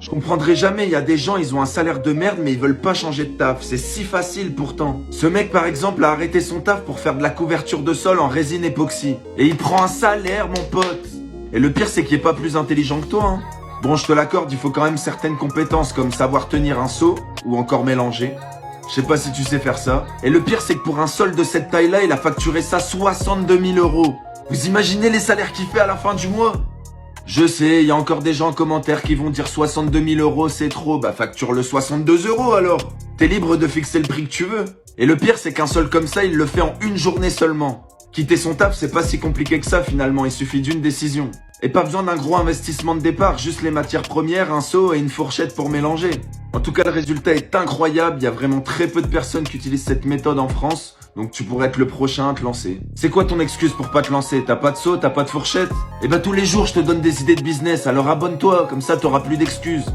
Je comprendrai jamais, il y a des gens, ils ont un salaire de merde mais ils veulent pas changer de taf. C'est si facile pourtant. Ce mec par exemple a arrêté son taf pour faire de la couverture de sol en résine époxy. Et il prend un salaire mon pote. Et le pire c'est qu'il est pas plus intelligent que toi hein. Bon je te l'accorde, il faut quand même certaines compétences comme savoir tenir un seau ou encore mélanger. Je sais pas si tu sais faire ça. Et le pire c'est que pour un sol de cette taille là, il a facturé ça 62 000 euros. Vous imaginez les salaires qu'il fait à la fin du mois? Je sais, il y a encore des gens en commentaire qui vont dire 62 000 euros c'est trop, bah facture-le 62 euros alors. T'es libre de fixer le prix que tu veux. Et le pire c'est qu'un sol comme ça, il le fait en une journée seulement. Quitter son taf, c'est pas si compliqué que ça finalement, il suffit d'une décision. Et pas besoin d'un gros investissement de départ, juste les matières premières, un seau et une fourchette pour mélanger. En tout cas, le résultat est incroyable, il y a vraiment très peu de personnes qui utilisent cette méthode en France. Donc tu pourrais être le prochain à te lancer. C'est quoi ton excuse pour pas te lancer? T'as pas de seau, t'as pas de fourchette? Eh ben tous les jours je te donne des idées de business, alors abonne-toi, comme ça t'auras plus d'excuses.